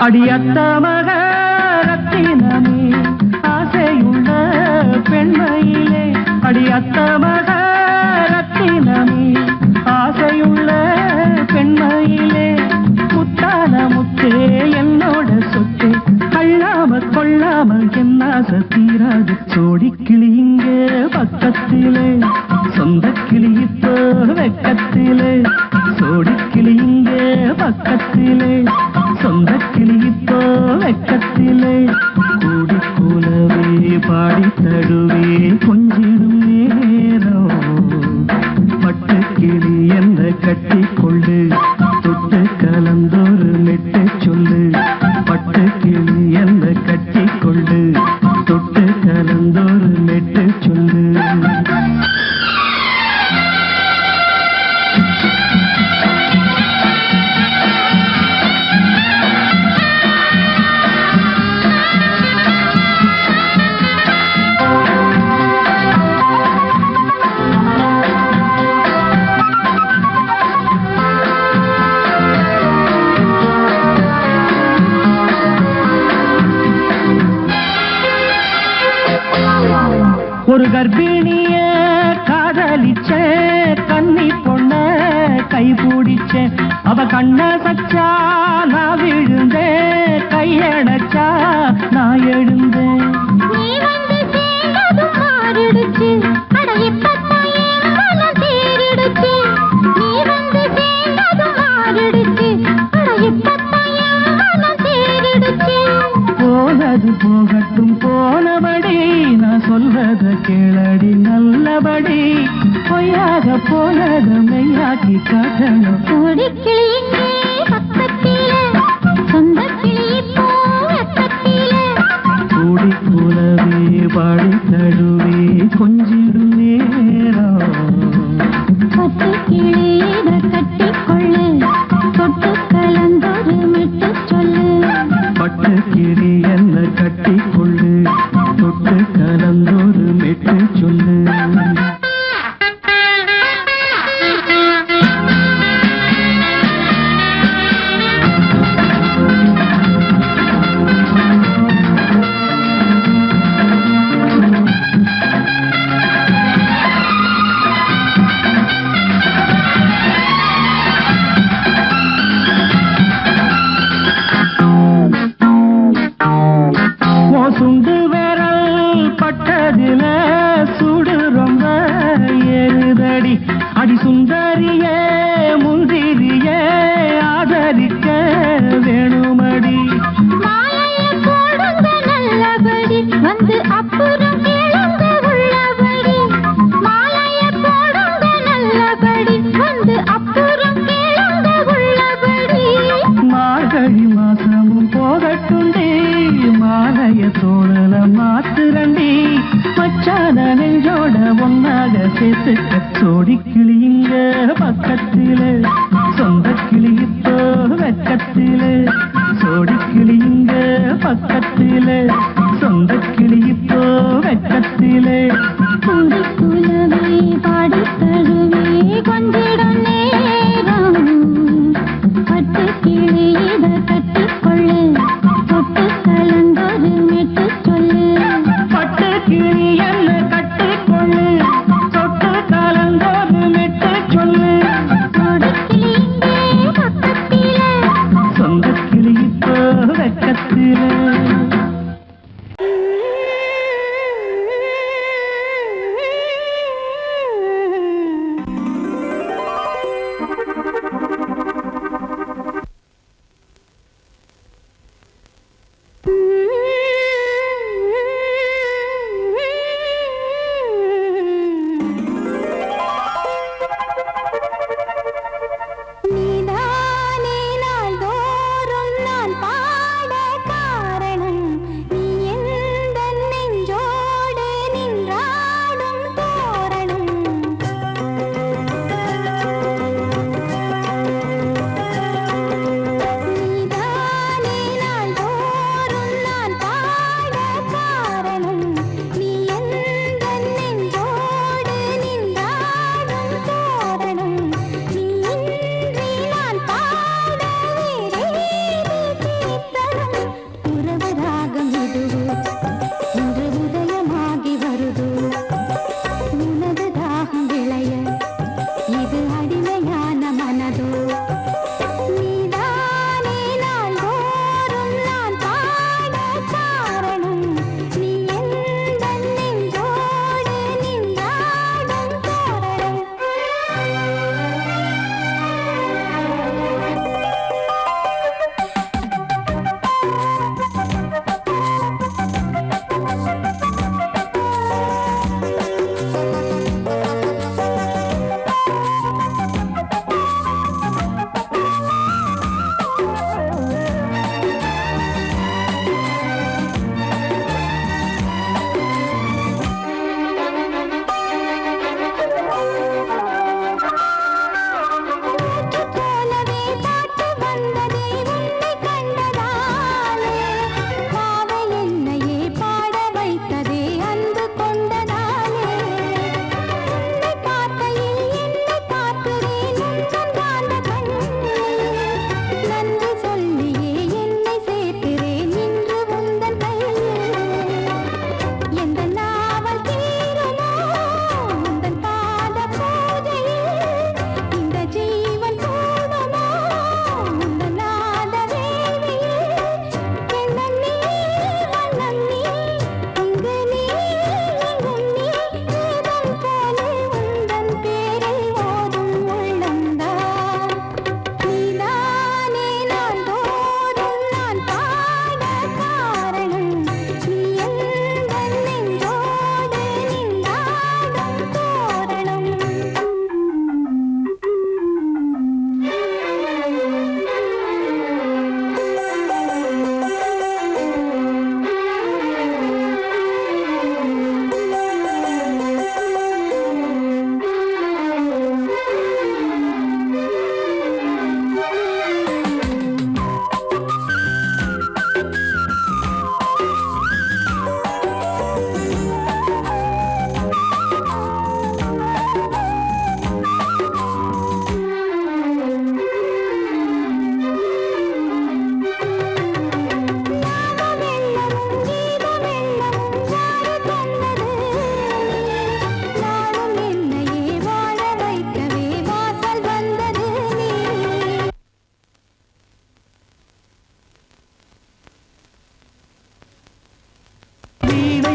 அடியத்த மக ரத்தினமே ஆசையுள்ள பெண்மையிலே அடியத்த மக ரத்தினமே ஆசையுள்ள பெண்மையிலே முத்தான முத்தே என்னோட சொத்து அள்ளாம கொள்ளாம என்ன தீராது சோடி கிளி இங்க பக்கத்திலே சொந்த கிளி இப்போ வெக்கத்திலே சோடி கிளி இங்க பக்கத்திலே சொந்த கிளி இப்போ வெக்கத்திலே கூடி கூலவே பாடி தடுவே கொஞ்சிடும் நேரம் பட்டு கிளி என்ன கட்டி கொண்டு தொட்டு கலந்தொரு மெட்டு சொல்லு பட்டு கிளி என்ன கட்டி கொண்டு தொட்டு கலந்தொரு மெட்டு சொல்லு ஒரு கர்ப்பிணிய காதலிச்ச கன்னி பொண்ண கை பிடிச்ச அவ கண்ண சச்சா நான் விழுந்தேன் கையடைச்சா நான் எழுந்தேன் போனது போகட்டும் போனபடி நான் சொல்றத கேளடி நல்லபடி பொய்யாக போனது மெய்யாக்கி காட்டணும் கூடி கூலவே பாடி தடுவே கொஞ்சிடும் நேரம் பட்டு கிளியிட கட்டி கொள்ளு தொட்டு கலந்தொரு மெட்டு சொல்லு பட்டு கிளி என்ன கட்டி கொள்ளு தொட்டு கலந்தொரு மெட்டு சொல்லு சுண்டு விரல் பட்டதில சுடு ரொம்ப ஏறுதடி அடி சுந்தரியே முந்திரியே ஆதரிக்க வேணுமடி நல்லபடி வந்து அப்புறம் கேளுங்க உள்ளபடி மாலைய போடுங்க நல்லபடி வந்து அப்புறம் கேளுங்க உள்ளபடி மார்கழி மாசமும் போகட்டுண்டி மாலைய தோழல மாத்துரண்டி மச்சான நெஞ்சோட ஒன்னாக சேர்த்து சோடி கிளிங்க பக்கத்திலே சொந்த கிளி இப்போ வெக்கத்திலே சோடி கிளிங்க பக்கத்திலே சொந்த கிளி இப்போ வெக்கத்திலே குந்தி குலவை பாடி தருவே கொஞ்சிடம் நேரம் பட்டு கிளியிட கட்டி கொள்ளு தொட்டு கலந்தொரு மெட்டு சொல்லு பட்டு கிளி என்ன கட்டி கொள்ளு தொட்டு கலந்தொரு மெட்டு சொல்லு சோடி கிளியிங்கே பக்கத்திலே சொந்த கிளி இப்போ வெக்கத்திலே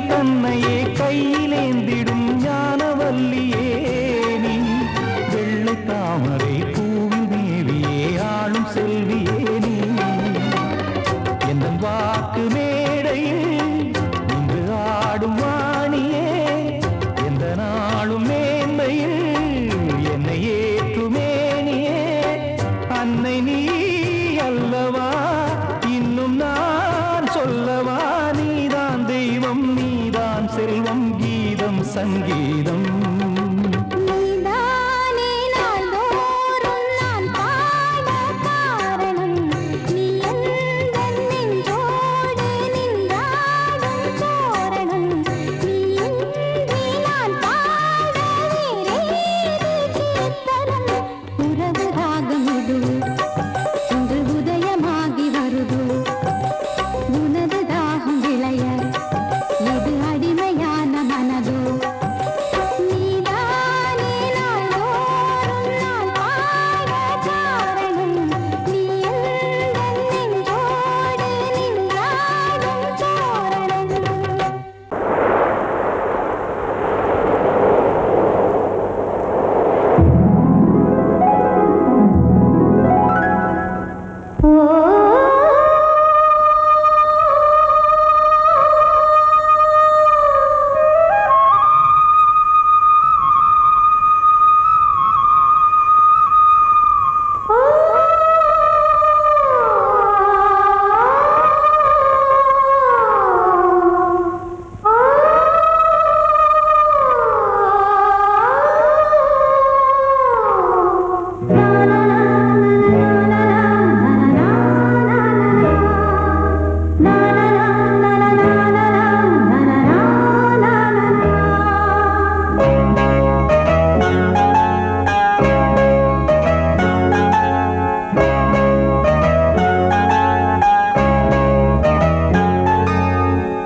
தன்னையே கையிலேந்திடும் ஞானவல்லியே நீ வெள்ளை தாமரை பூவில் மேவியே ஆளும் செல்வியே நீ என் வாக்கு மேடையில் இன்று ஆடும் வாணியே எந்த நாளும் மேன்மையில் என்னை ஏற்றுமேனியே அன்னை நீ அல்லவா இன்னும் நான் சொல்லவா நீதான் தெய்வம் நீதான் செல்வம் கீதம் சங்கீதம் நீதானே நாள்தோறும் நான் பாட காரணம் நீ எந்தன் நெஞ்சோடு நின்றாடும் தோரணம் நீ இன்றி நான் பாட வேறேது கீர்த்தனம் உறவு ராகம் இது இன்று உதயமாகி வருது உனது தாகம் விளைய இது அடிமையான மனதோ நீதானே நாள்தோறும் நான் பாட காரணம் நீ எந்தன் நெஞ்சோடு நின்றாடும் தோரணம்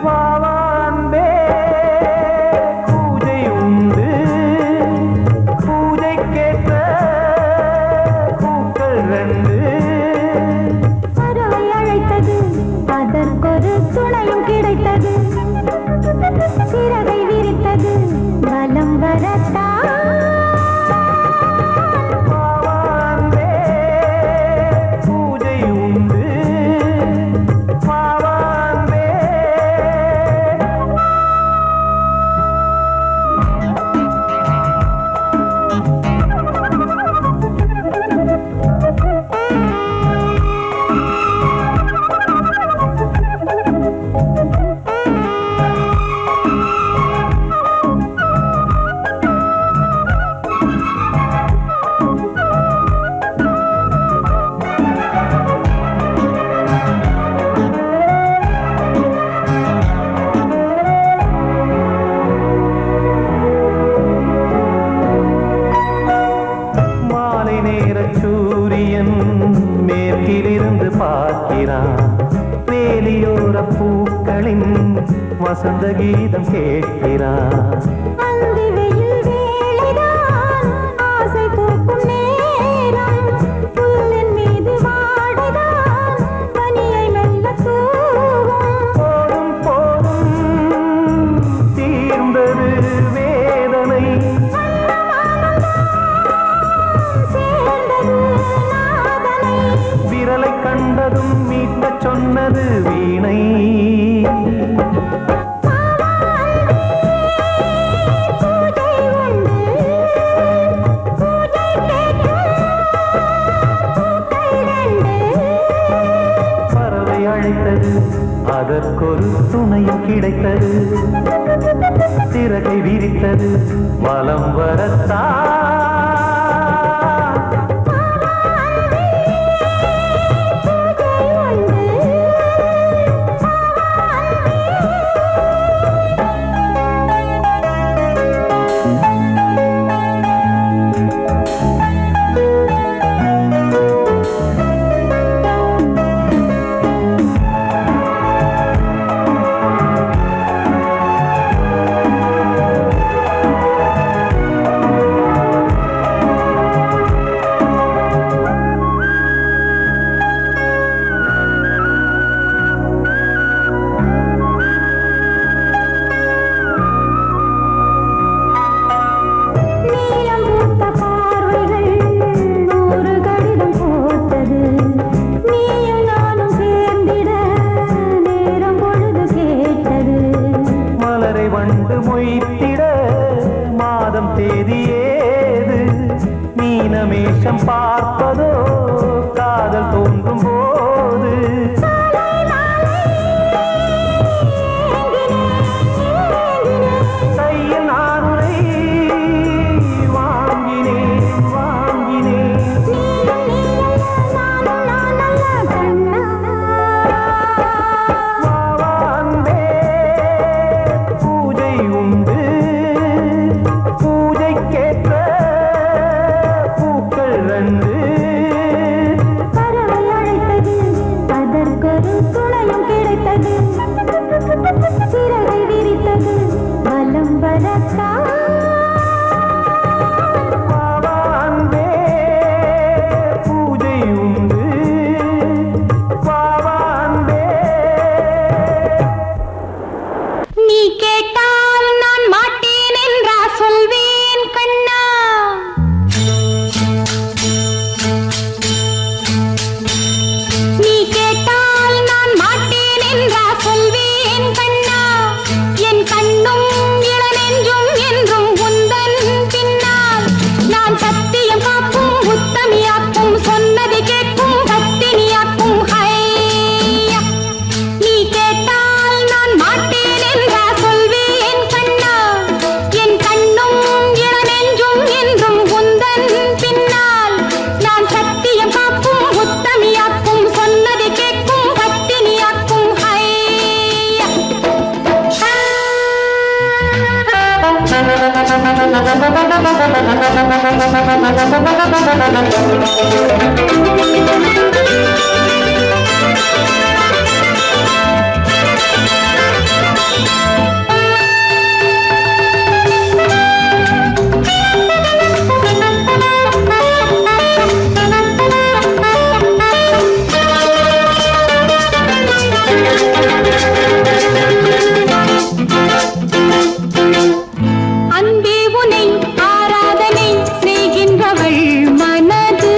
வாவான்பே பூஜை உண்டு பூஜைக்கேற்ற பூக்கள் ரெண்டு பறவை அழைத்தது அதற்கொரு துணையும் கிடைத்தது சிறகை விரித்தது வலம் வரத்தான் வாவான்பே பூஜை உண்டு வாவான்பே மாலை நேர சூரியன் மேற்கிலிருந்து பார்க்கிறான் வேலியோர பூக்களின் வசந்த கீதம் கேட்கிறான் அந்தி வெயில் வேளைதான் ஆசை பூக்கும் நேரம் புல்லின் மீது வாடைதான் பனியை மெல்ல தூவும் போதும் போதும் தீர்ந்தது வேதனை சேர்ந்தது நாதனை விரலை கண்டதும் மீட்டச் சொன்னது வீணை பூஜை உண்டு பூஜை கேட்கும் பூக்கள் ரெண்டு பறவை அழைத்தது அதற்கொரு துணையும் கிடைத்தது சிறகை விரித்தது வலம் வரத்தான் அன்பே உனை ஆராதனை செய்கின்றவள் மனது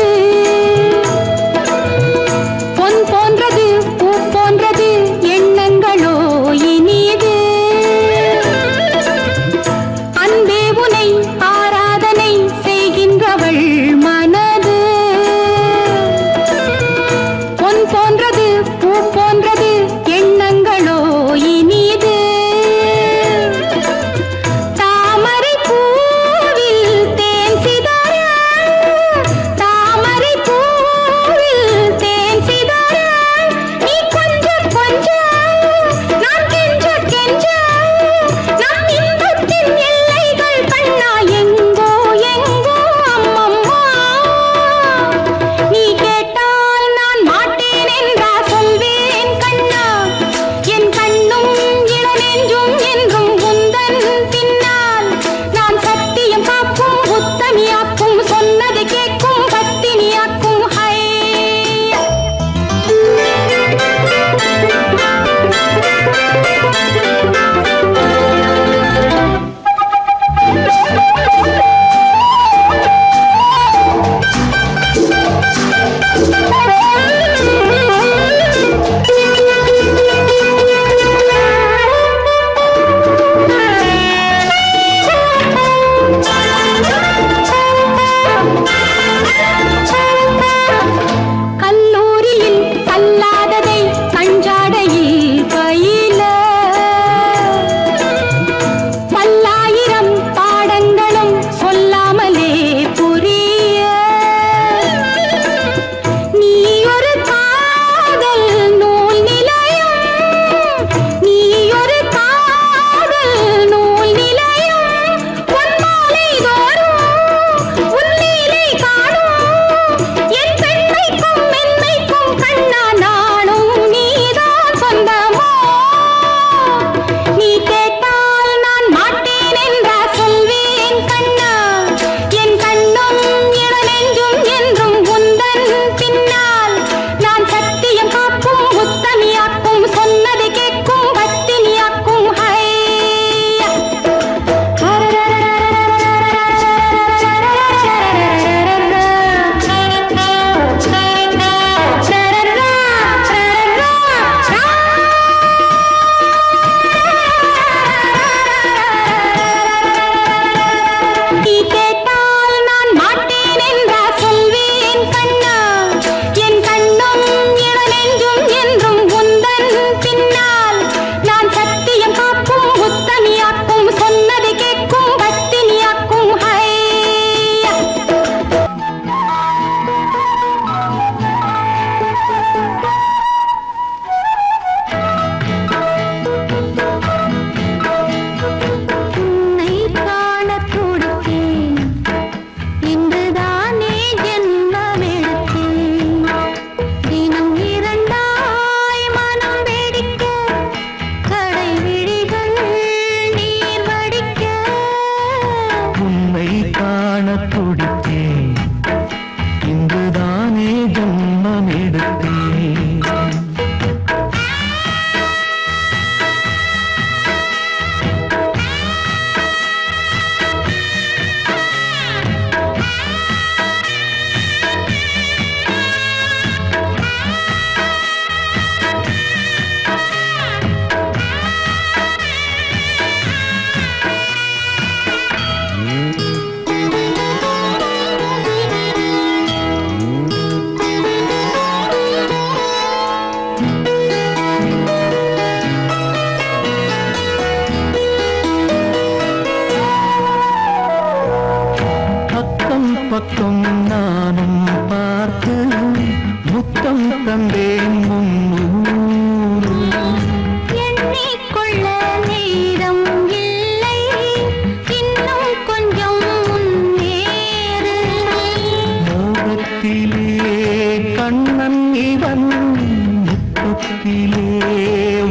உள்ளத்திலே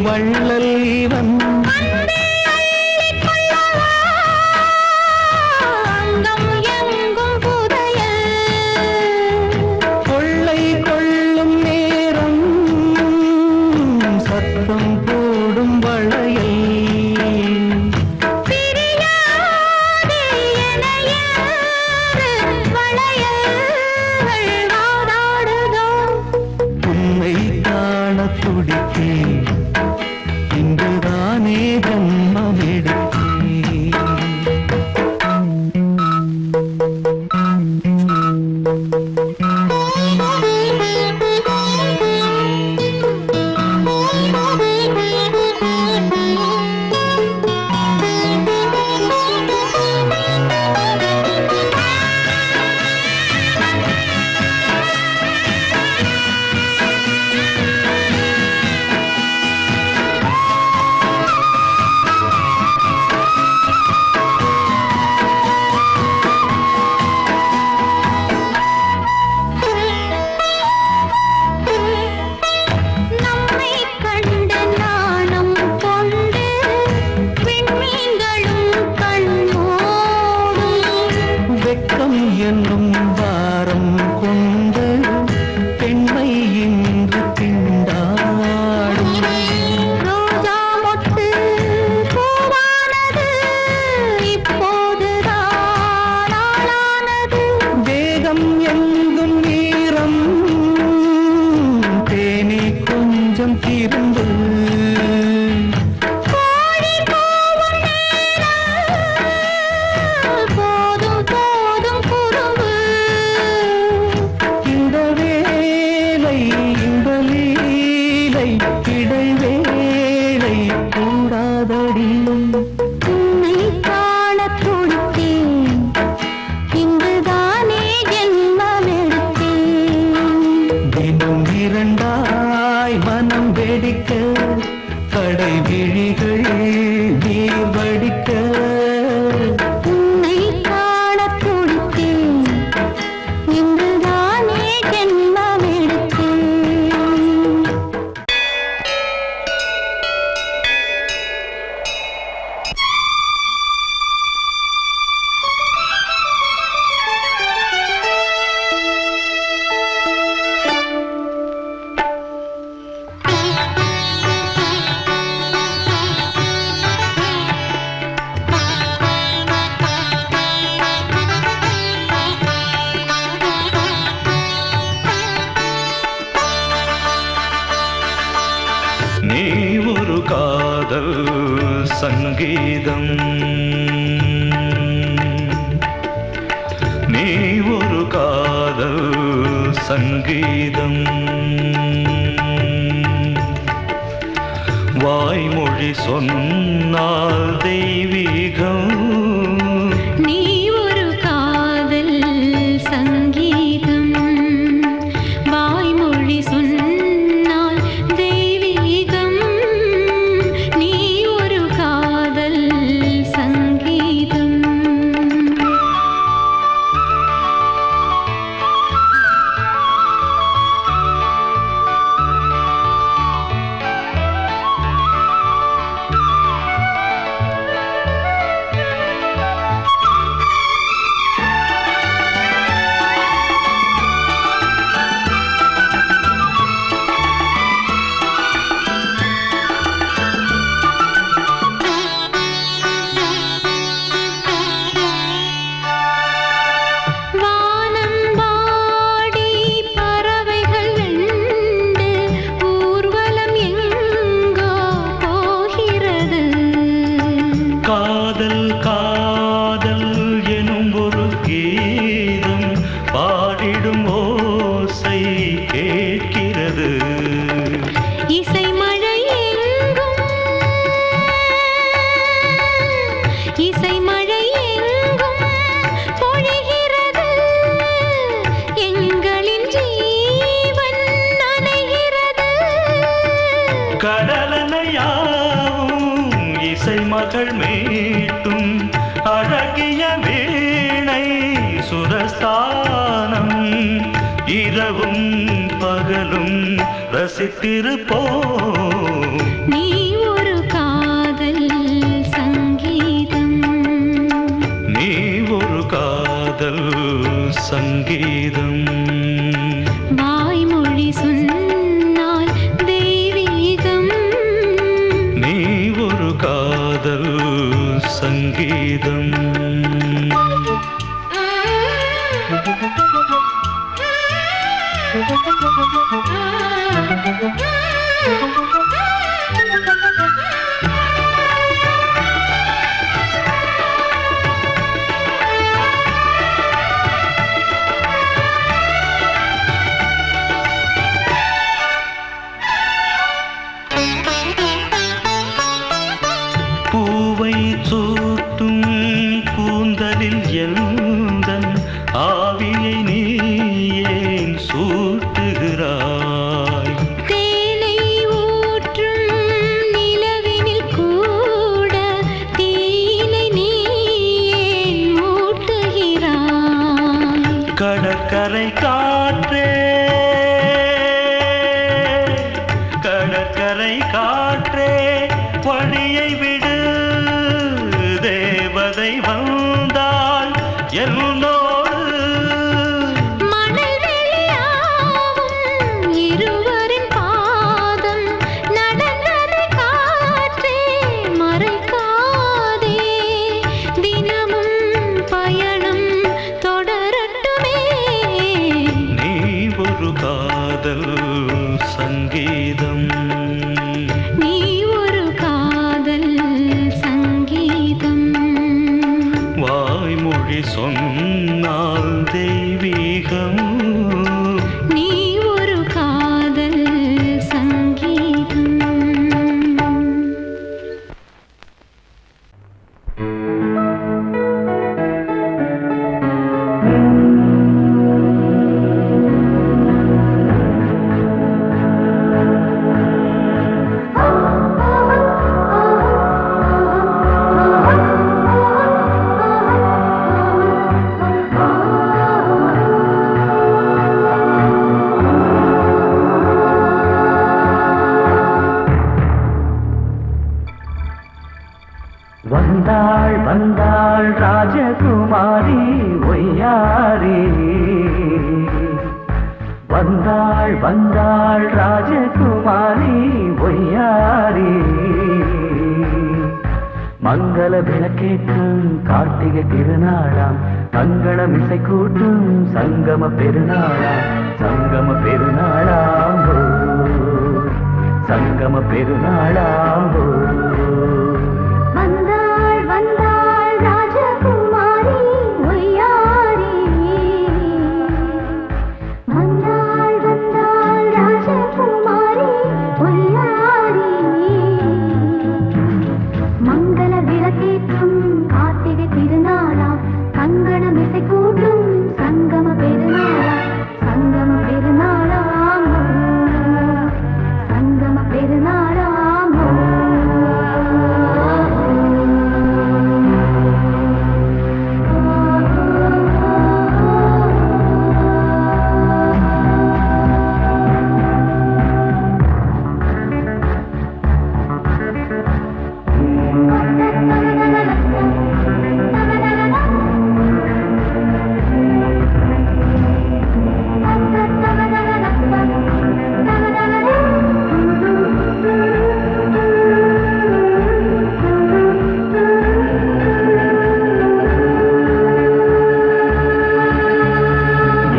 வள்ளல் இவன் அங்கம் எங்கும் புதையல் கொள்ளை கொள்ளும் நேரம் சத்தம் போடும் வளையல் பிரியாதே என யாரு வளையல்கள் வாதாடுதோ உன்னை காண துடித்தேன் இங்குதானே ஜன்மம் எடுத்தேன் நம்மை கண்ட நாணம் கொண்டு விண்மீன்களும் கண்மூடும் வெட்கம் என்னும் வாரம் கொண்டு பெண்மை இன்று திண்டாடும் ரோஜா மொட்டு பூவானது இப்போதுதான் ஆளானது வேகம் எங்கும் நீரம் தேனி கொஞ்சம் திரும்பு கோழி கூவும் நேரம் போதும் போதும் குறும்பு இந்த வேலை இந்த லீலை இடைவேளை கூடாதடியும் உன்னை காண துடித்தேன் இங்குதானே ஜென்மம் எடுத்தேன் தினம் இரண்டாய் மனம் வெடிக்க கடை விழிகள் நீர் வடிக்க உன்னை காண துடித்தேன் இங்குதானே ஜென்மம் எடுத்தேன் நீ ஒரு காதல் சங்கீதம் நீ ஒரு காதல் சங்கீதம் வாய்மொழி சொன்னால் தெய்வீகம் நீ ஒரு காதல் சங்கீதம் வாய்மொழி சொன்னால் தெய்வீகம் நீ ஒரு காதல் சங்கீதம் வானம்பாடி பறவைகள் வெண்டு ஊர்வலம் எங்கோ போகிறது காதல் காதல் எனும் ஒரு கீதம் பாடிடும் ஓசை கேட்கிறது இசை மழை எங்கும் இசை மழை எங்கும் பொழிகிறது எங்களின் ஜீவன் நனைகிறது கடலனையாவும் இசை மகள் மீட்டும் அழகிய வீணை சுரஸ்தானம் இரவும் பகலும் ரசித்திருப்போம். நீ ஒரு காதல் சங்கீதம், நீ ஒரு காதல் சங்கீதம். வாய்மொழி சொன்னால் தெய்வீகம், நீ ஒரு காதல் சங்கீதம். பூவை சூட்டும் கூந்தலில் எந்தன் ஆவியை நீ ஏன் சூட்டுகிறாய்? தேனை ஊற்றும் நிலவினில் கூட தீனை நீ ஏன் மூட்டுகிறாய்? கடற்கரை காற்றே, கடற்கரை காற்றே வழியை விடு. தேவதை வந்தால் என்னோடு மணல் வெளியாகும் இருவரின் பாதம் நடந்ததை காற்றே மறைக்காதே. தினமும் பயணம் தொடரட்டுமே. நீ ஒரு காதல் சங்கீதம், நீ ஒரு காதல் சங்கீதம், வாய்மொழி சொன்னால் தெய்வீகம். நீ ஒரு காதல் சங்கீதம். வந்தாள் வந்தாள் ராஜகுமாரி ஒய்யாரி, வந்தாள் வந்தாள் ராஜகுமாரி ஒய்யாரி. மங்கள விளக்கேற்றும் கார்த்திகை திருநாளாம், மங்களம் இசை கூட்டும் சங்கம பெருநாளாம், சங்கம பெருநாளாம் ஓ, சங்கம பெருநாளாம் ஓ. வந்தாள் வந்தாள் ராஜகுமாரி ஒய்யாரி, வந்தாள் வந்தாள் ராஜகுமாரி ஒய்யாரி. மங்கள விளக்கேற்றும் கார்த்திகை திருநாளாம், கங்கணம் இசை கூட்டும் சங்கம பெருநாளாம், சங்கம பெருநாளாம் ஓ, சங்கம பெருநாளாம் ஓ.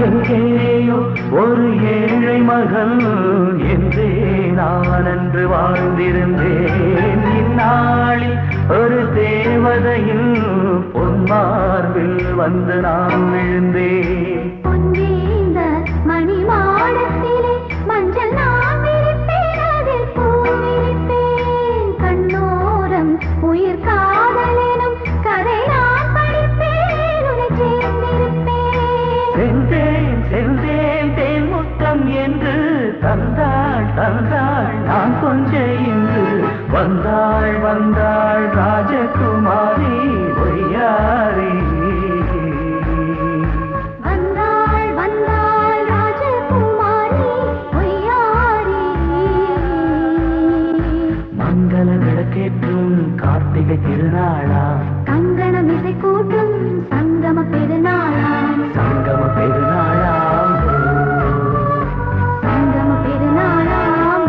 எங்கேயோ ஒரு ஏழை மகள் என்றே நான் அன்று வாழ்ந்திருந்தேன். இந்நாளில் ஒரு தேவதையில் பொன்மார்பில் வந்து நான் விழுந்தேன். பொன்னேந்த மணி மாடத்திலே மஞ்சள் நான் விரிப்பேன், அதில் பூ விரிப்பேன். கண்ணோரம் உயிர் காதலெனும் கதை நான் படிப்பேன், உன்னை சேர்ந்திருப்பேன். சென்றேன் சென்றேன் தேன் முத்தம் என்று தந்தாள் தந்தாள் நான் கொஞ்ச இன்று. வந்தாள் வந்தாள் ராஜகுமாரி ஒய்யாரி, வந்தாள் வந்தாள் ராஜகுமாரி ஒய்யாரி. கார்த்திகை திருநாளாம் கங்கணம் இசை கூட்டும் சங்கம பெருநாளாம் சங்கம பெருநாளாம் சங்கம பெருநாளாம்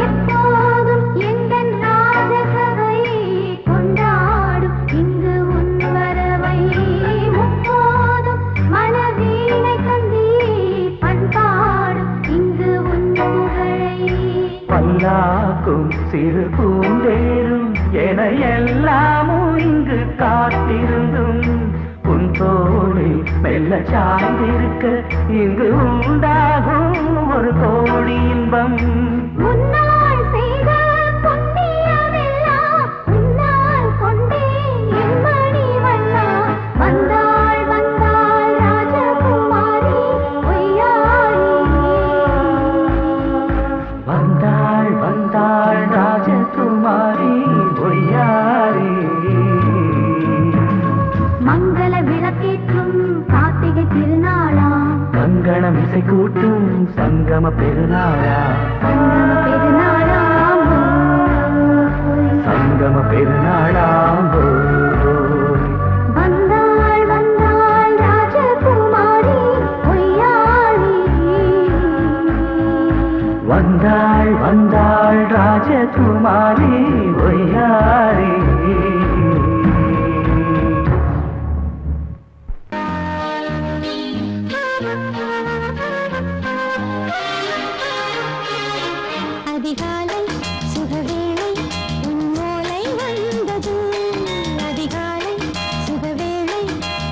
எப்போதும் எந்தன் ராஜசபை கொண்டாடும் இங்கு உன் வரவை முப்போதும் மனவீணை தந்தி பண்பாடும் இங்கு உன் புகழை பல்லாக்கும் சிறு பூந்தேரும் என எல்லாமும் இங்கு காத்திருந்தும் உன் தோளில் மெல்ல சாய்ந்திருக்க இங்கு உண்டாகும் ஒரு கோடி இன்பம் முன்னால் செய்த புண்ணியமெல்லாம் உன்னால் கொண்டேன் என் மணி வண்ணா வந்தாள் வந்தாள் ராஜகுமாரி பொய்யாரி வந்தாள் வந்தாள் ராஜகுமாரி பொய்யாரி மங்கள விளக்கேற்றும் கார்த்திகை திருநாளாம் கங்கணம் இசை கூட்டும் சங்கம பெருநாளா சங்கம பெருநாளாம் சங்கம பெருநாளாம் வந்தாள் வந்தாள் ராஜகுமாரி பொய்யாரி வந்தாள் வந்தாள் ராஜகுமாரி பொய்யாரி அதிகாலை சுகவேளை உன் ஓலை வந்தது அதிகாலை சுகவேளை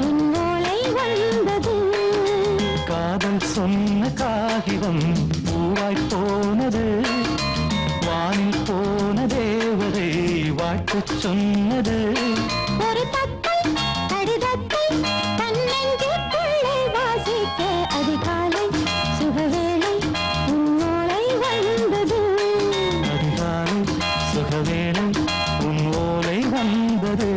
உன் ஓலை வந்தது காதல் சொன்ன காகிதம் பூவாய் போனது வானில் போன தேவதை வாழ்த்து சொன்னது ஒரு தத்தை கடிதத்தை தன்னெஞ்சுக்குள்ளே வாசிக்க அதிகாலை சுகவேளை உன் ஓலை வந்தது அதிகாலை சுகவேளை உன் ஓலை வந்தது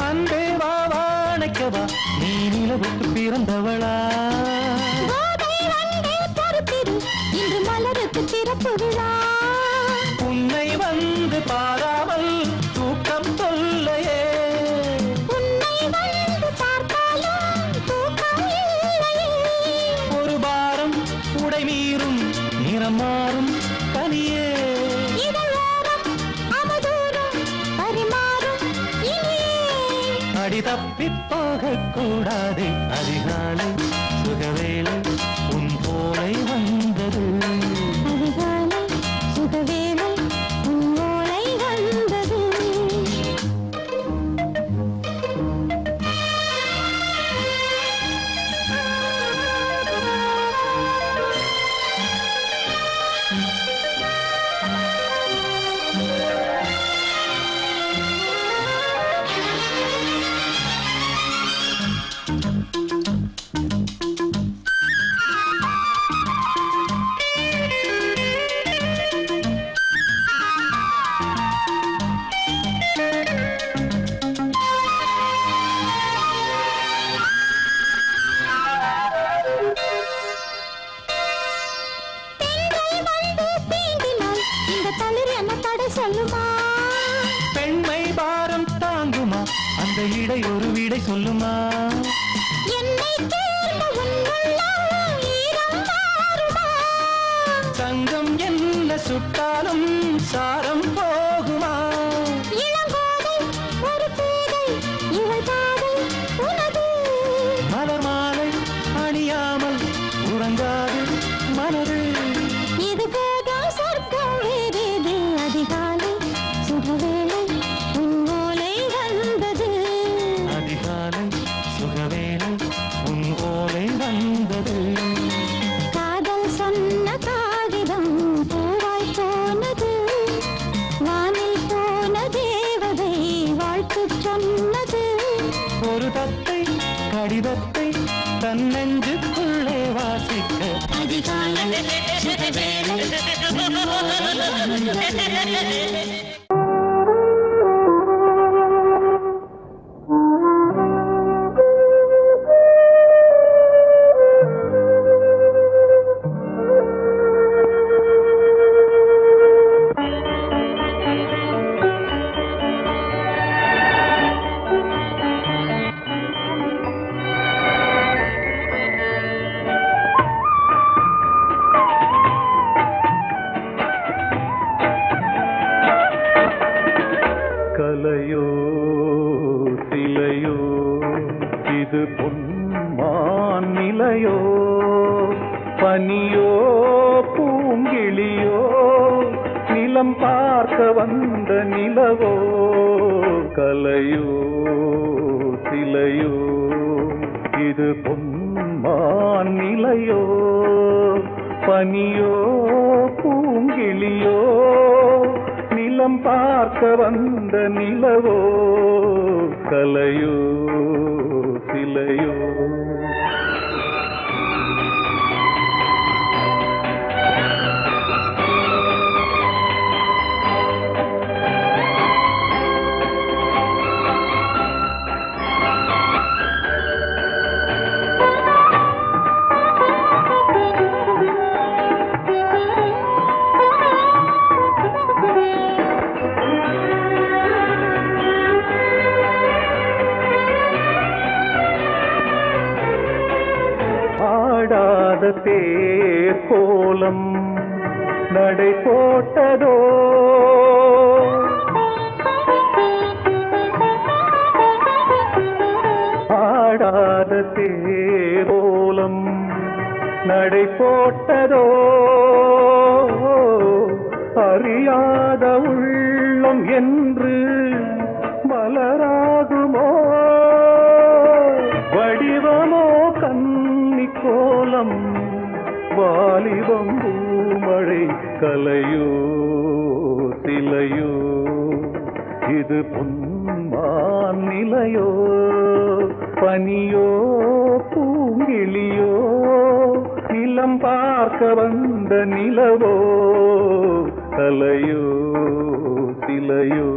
அன்பே வா வாழைக்கவா நீ நிலவுக்கு பிறந்தவளா கோதை வந்தே பொறுப்பிரு இன்று மலருக்கு திறப்பு விழா உன்னை வந்து பாராமல் தூக்கம் சொல்லையே உன்னை வந்து பார்த்தாலும் தூக்கம் இல்லையே ஒரு பாரம் உடை மீறும் நிறம் மாறும் கனியே இதழோரம் அவதூறும் பரிமாறும் இனியே அடி தப்பி போகக் கூடாதே அதிகாலை சுகவேளை உன் போலை வந்தது அதிகாலை சுகவேளை உன் ஓலை வந்தது இடை ஒரு விடை சொல்லுமா என்னை தேர்ந்த உன் உள்ளம் ஈரம் மாறுமா? தங்கம் என்ன சுட்டாலும் சாரம் போகுமா இளங்கோதை ஒரு பேதை இவள் பாதை உனது. மலர் மாலை அணியாமல் உறங்காது மனது இது போதும் சொர்க்கம் வேறேது. அதிகாலை சுகவேளை உன் ஓலை வந்தது. அதிகாலை சுகவேளை உன் ஓலை வந்தது காதல் சொன்ன காகிதம் பூவாய் போனது. வானில் போன தேவதை வாழ்த்து சொன்னது. ஒரு தத்தை கடிதத்தை தன் நெஞ்சுக்குள்ளே வாசிக்க அதிகாலை சுகவேளை உன் ஓலை வந்தது. கலையோ சிலையோ இது பொன்மான் நிலையோ பனியோ பூங்கிளியோ நிலம் பார்க்க வந்த நிலவோ கலையோ சிலையோ இது பொன்மான் நிலையோ பனியோ பூங்கிளியோ நிலம் பார்க்க வந்த நிலவோ கலையோ சிலையோ ஆடாத தேர் கோலம் நடை போட்டதோ ஆடாத தேர் கோலம் நடை போட்டதோ அறியாத உள்ளம் என்று மலராகுமோ வடிவமோ கன்னி கோலம் வாலிபம் பூமழை கலையோ சிலையோ இது பொன்மான் நிலையோ பனியோ பூங்கிளியோ நிலம் பார்க்க வந்த நிலவோ கலையோ சிலையோ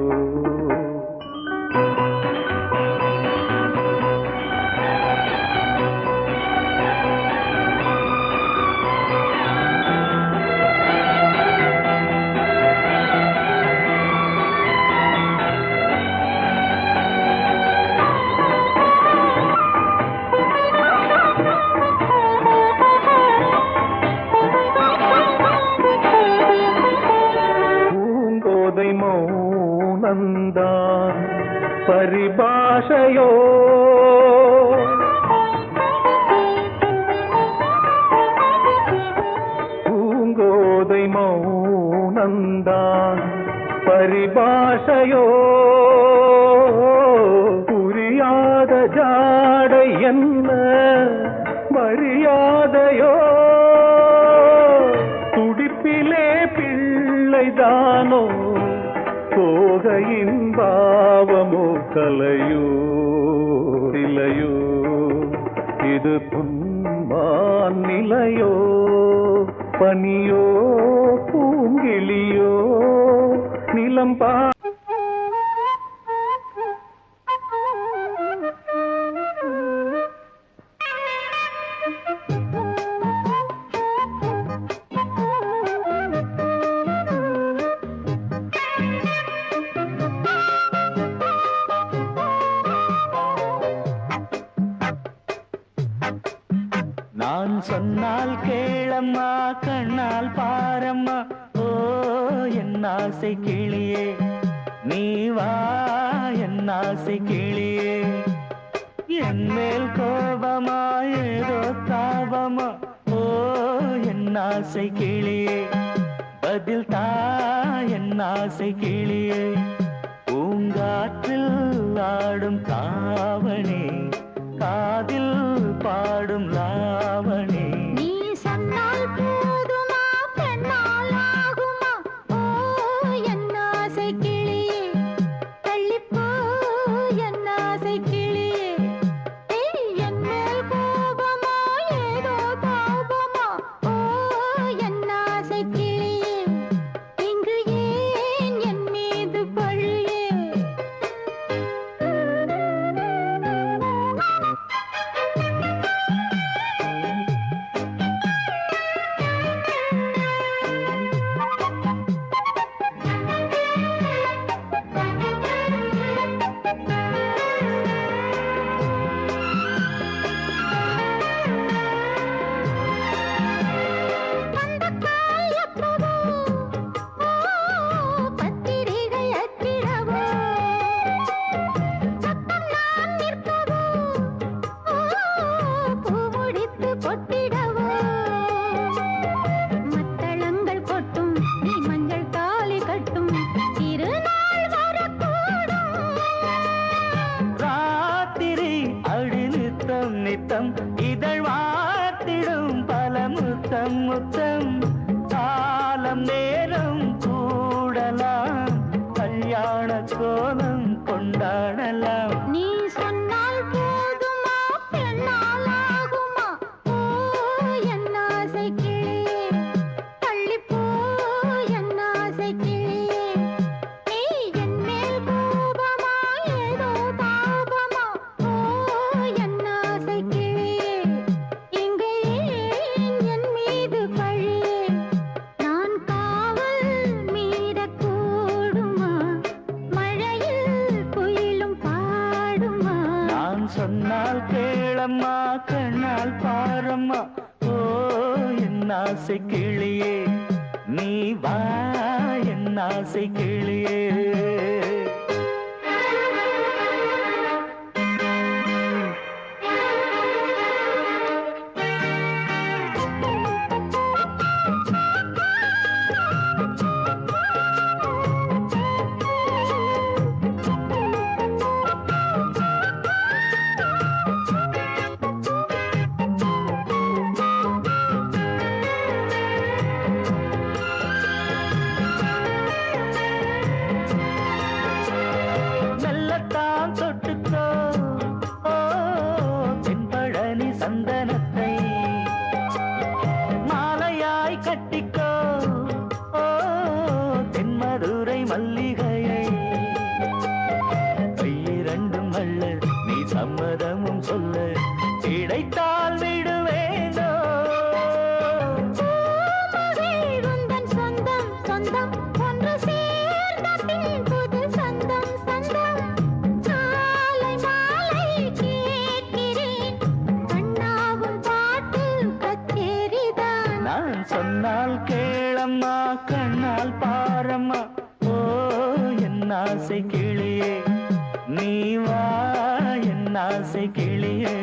பூங்கோதை மௌனந்தான் பரிபாஷையோ பூங்கோதை மௌனந்தான் பரிபாஷையோ புரியாத ஜாடை என்ன மரியாதையோ துடிப்பிலே பிள்ளைதானோ சோகையின் பாவமோ கலையோ சிலையோ இது பொன்மான் நிலையோ பனியோ பூங்கிளியோ நிலம் பா நான் சொன்னால் கேளம்மா கண்ணால் பாரம்மா ஓ என் ஆசை கிளியே நீ வா என் ஆசை கிளியே என் மேல் கோபமா ஏதோ தாபமா ஓ என் ஆசை கிளியே பதில் தா என் ஆசை கிளியே பூங்காற்றில் ஆடும் தாவணி காதில் பாடும் லாவணி நீ சொன்னால் போதுமா பெண்ணால் ஆகுமா ஓ என் ஆசை கிளியே தள்ளிப்போ என் ஆசை கிளியே என் மேல் கோபமா ஏதோ தாபமா ஓ என் ஆசை கிளியே இங்கு ஏன் என் மீது பழியே நித்தம் இதழ் வாத்திடும் பல முத்தம் முத்தம் காலம் நேரம் கூடலாம் கல்யாண கோலம் கொண்டாடலாம் நீ சொன்னால் போதுமா பெண்ணால் ஆகுமா ஓ என் ஆசை கிளியே தள்ளிப்போ என் ஆசை கிளியே நீ என் மேல் கோபமா ஏதோ தாபமா ஓ என் ஆசை கிளியே இங்கே என் மீது பழியே நான் காவல் மீறக்கூடுமா மழையில் குயிலும் பாடுமா நான் சொன்னால் கேளம்மா கண்ணால் பாரம்மா ஓ என் ஆசை கிளியே நீ வா என் ஆசை கிளியே மெல்லத்தான் தொட்டுக்கோ ஓ தென்பழனி சந்தனத்தை மாலையாய் கட்டிக்கோ ஓ தென்மதுரை மல்லிகையை கையிரண்டும் அள்ள நீ சம்மதமும் சொல்ல கிடைத்தால் விடுவேனோ உந்தன் சொந்தம் சொந்தம் ஒன்று சேர்ந்த பின் புது சொந்தம் சொந்தம் மாலை மாலை கேட்கிறேன் கண்ணாவும் பாட்டு கச்சேரிதான் நான் சொன்னால் கேளம்மா கண்ணால் பாரம்மா ஓ என் ஆசை கிளியே நீ வா என் ஆசை கிளியே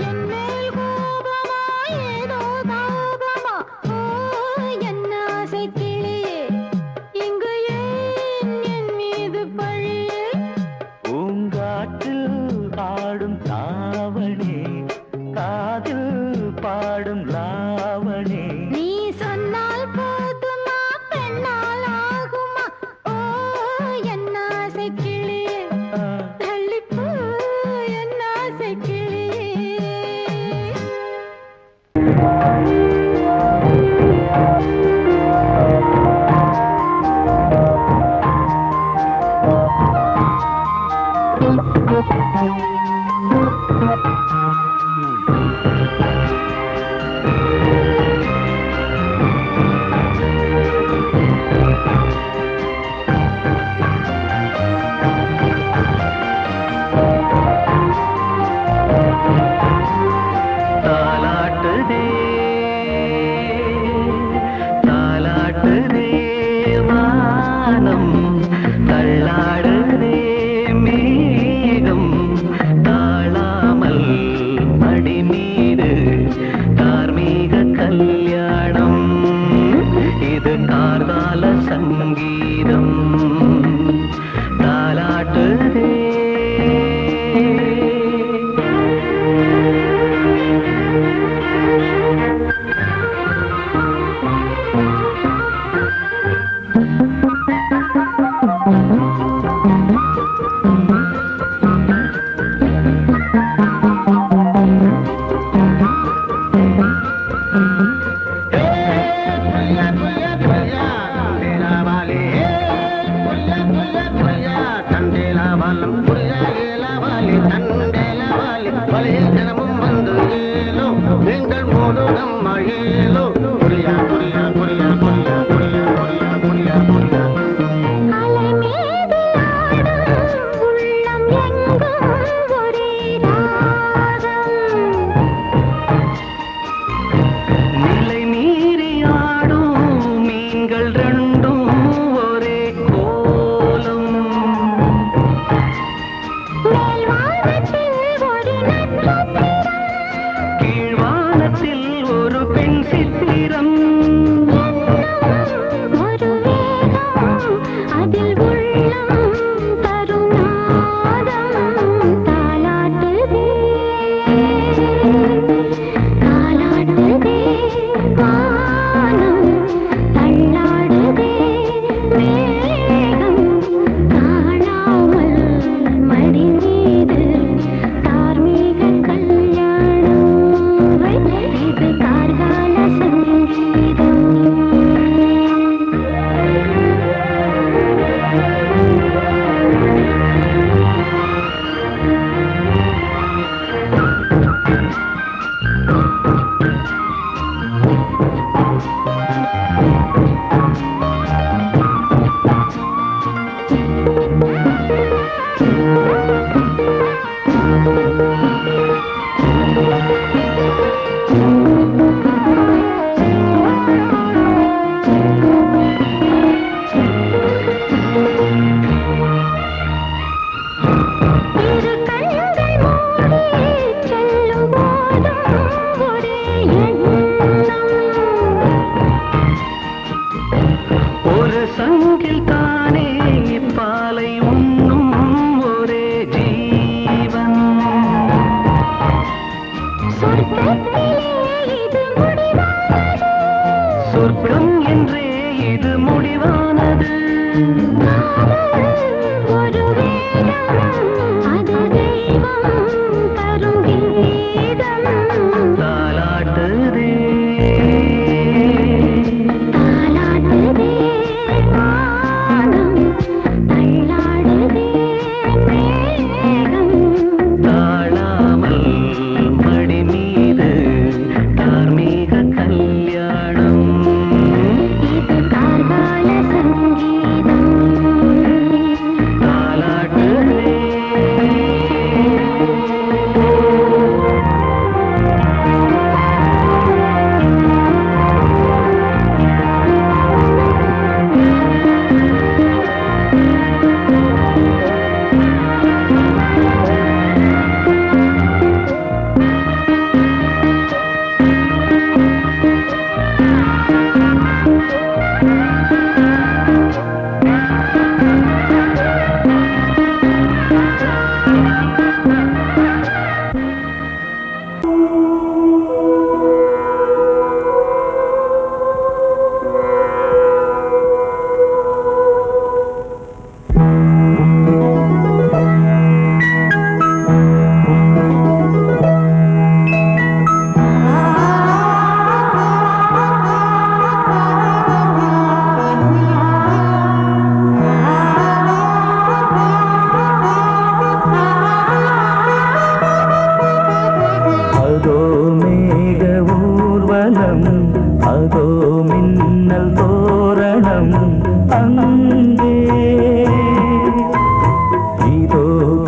என் மேல் கோபமா ஏதோ தாபமா ஓ என் ஆசை கிளியே இங்கு ஏன் என் மீது பழியே பூங்காற்றில் ஆடும் தாவணி காதில் பாடும் லாவணி நீ சொன்னால் போதுமா பெண்ணால் ஆகுமா ஓ என் ஆசை கிளியே தள்ளிப்போ என் ஆசை கிளியே தாலாட்டு தாலாட்டுதே தாலாட்டுதே வானம் தள்ளாடுதே மேகம் தாழாமல் மடி மீது தார்மீக கல்யாணம் இது கார்கால சங்கீதம் தாலாட்டுதே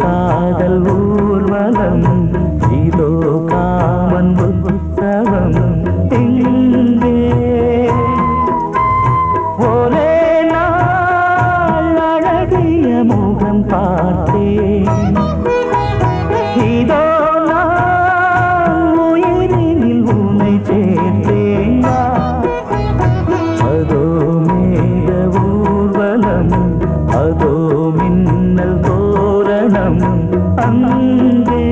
காதல் ஊர்வலம் இதோ காமன் புத்தவம் ஊர்வலம் எங்கே ஒரே நாள் அழகிய முகம் பார்த்தேன் இதோ நான் உயிரினில் உன்னை சேர்த்தேன் அதோ மேக ஊர்வலம் அதோ மின்னல் தோரணம் அங்கே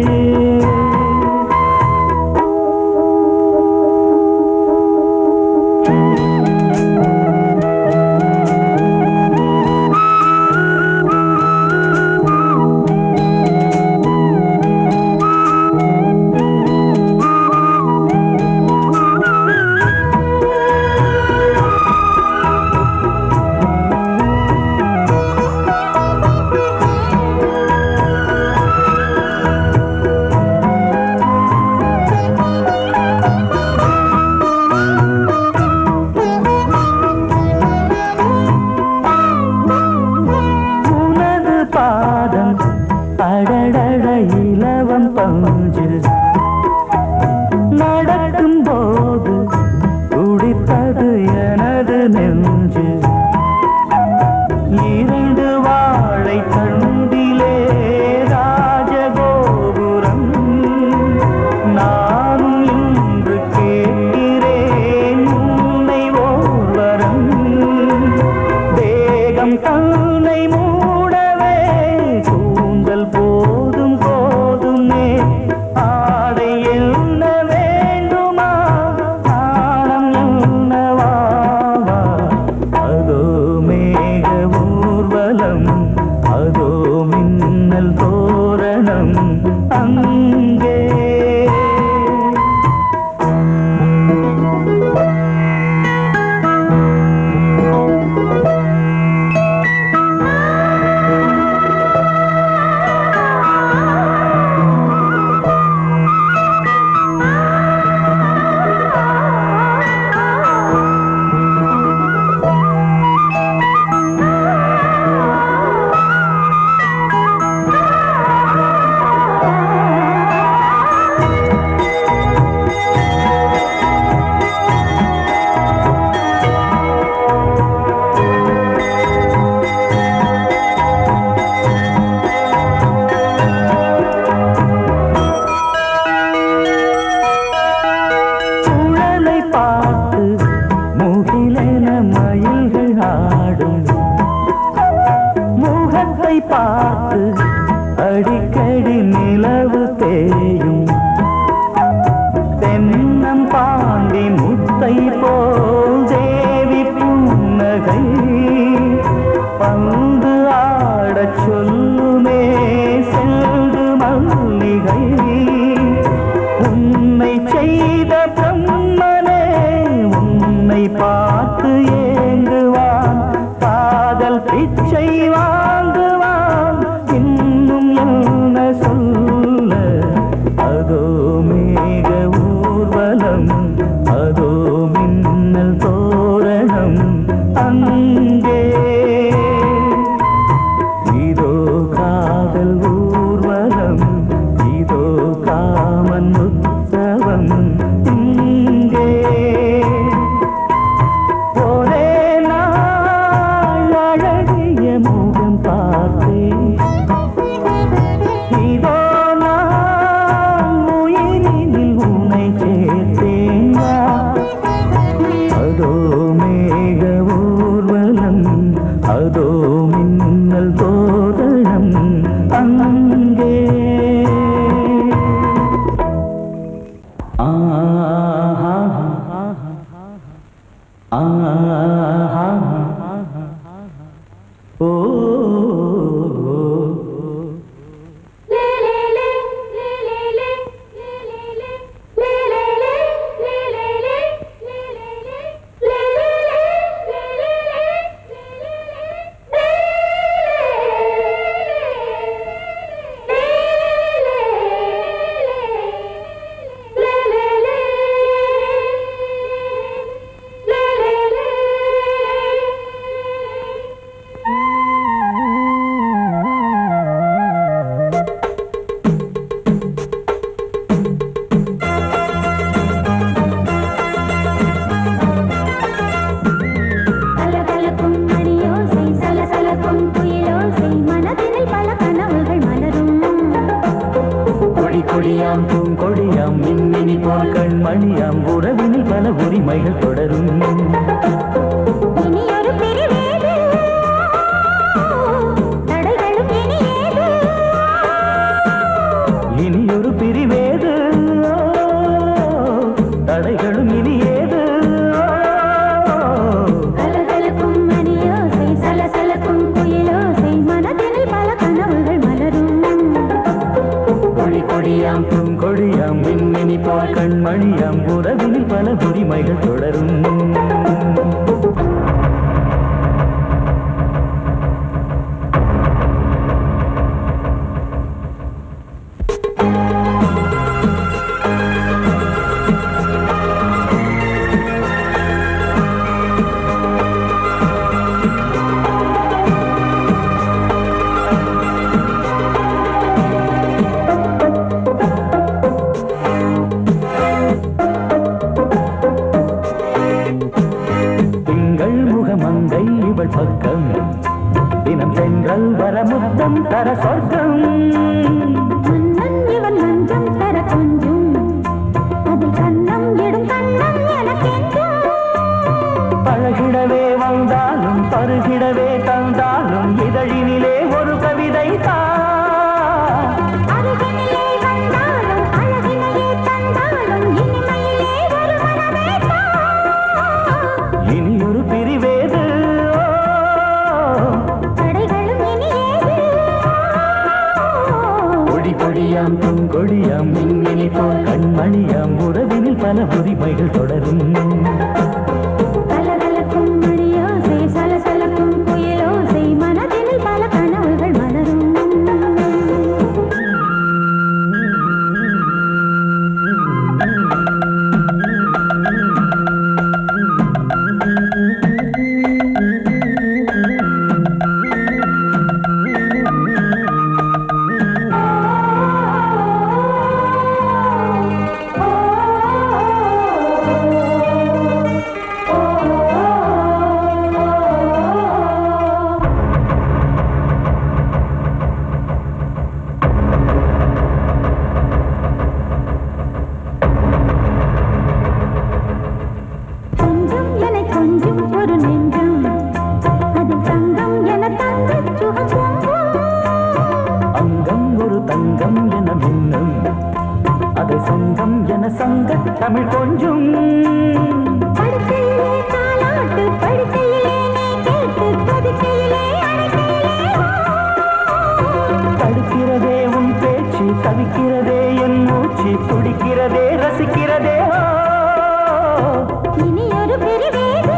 அடடட இலவம் பஞ்சு நடக்கும் போது துடித்தது எனது நெஞ்சு இரண்டு வாழை தண்டிலே ராஜகோபுரம் நானும் இன்று கேட்கிறேன் உன்னை ஓர்வரம் தேகம் தன்னை மூடவே கூந்தல் போதும் போதுமே ஆடை என்ன வேண்டுமா ஆடம் என்னவா அதோ மேக ஊர்வலம் அதோ மின்னல் தோரணம் அங்கே மயில்கள் ஆடும் முகத்தை பார்த்து அடிக்கடி நிலவு தேயும் தென்னம் பாண்டி முத்தை போல் தேவி புன்னகை பந்து ஆடச் சொல்லுமே செல்து மல்லிகை உன்னை செய்த பிரம்மனே உன்னை பார்த்து ஏங்குவான் காதல் பிச்சை வாங்குவான் இன்னும் என்ன சொல்ல அதோ மேக ஊர்வலம் அதோ மின்னல் தோரணம் அங்கே இதோ காதல் ஊர்வலம் இதோ காமன் உற்சவம் இங்கே ஒரே நாள் அழகிய முகம் பார்த்தேன் இதோ நான் உயிரினில் உன்னை சேர்த்தேன் அதோ மேக ஊர்வலம் அதோ மின்னல் தோரணம் அங்கே ஓ la la la உறவினில் பல உரிமைகள் தொடரும். இனியொரு பிரிவேது தடைகளும் இனியேது. இனியொரு பிரிவேது தடைகளும் இனியேது. கலகலக்கும் மணியோசை சலசலக்கும் குயிலோசை மனதினில் பல கனவுகள் மலரும். கொடி கொடியாம் பூங்கொடியாம் மின்மினி போல் கண்மணியாம் உறவினில் பல உரிமைகள் தொடரும். மங்கை இவள் பக்கம் தினம் சென்றல் வரமுத்தம் தர சொர்க்கம். மன்னன் இவன் மஞ்சம் தர கொஞ்சம் அதில் கண்ணம் இடும் கண்ணம் எனக்கென்றும். பழகிடவே வந்தாலும் பருகிடவே தந்தாலும் இதழினிலே ஒரு கவிதை தான். அருகினிலே வந்தாலும் அழகினையே தந்தாலும் இனிமையிலே ஒரு மனமே தான். இனியொரு பிரிவேது தடைகளும் இனியேது. கொடி கொடியாம் பூங்கொடியாம் மின்மினி போல் கண்மணியாம் உறவினில் பல உரிமைகள் தொடரும். கலகலக்கும் மணியோசை சலசலக்கும் குயிலோசை மனதினில் பல கனவுகள் மலரும். கொஞ்சம் என கொஞ்சம் ஒரு நெஞ்சம் அது தங்கம் என தங்கச் சுகம் பொங்கும். அங்கம் ஒரு தங்கம் என மின்னும் அதை சங்கம் என சங்க தமிழ் கொஞ்சும். படுக்கையிலே தாலாட்டு படுக்கையிலே நீ கேட்டு கொதிக்கையிலே அணைக்கையிலே தடுக்கிறதே உன் பேச்சு தவிக்கிறதே என் மூச்சு துடிக்கிறதே ரசிக்கிறதே. இனியொரு பிரிவேது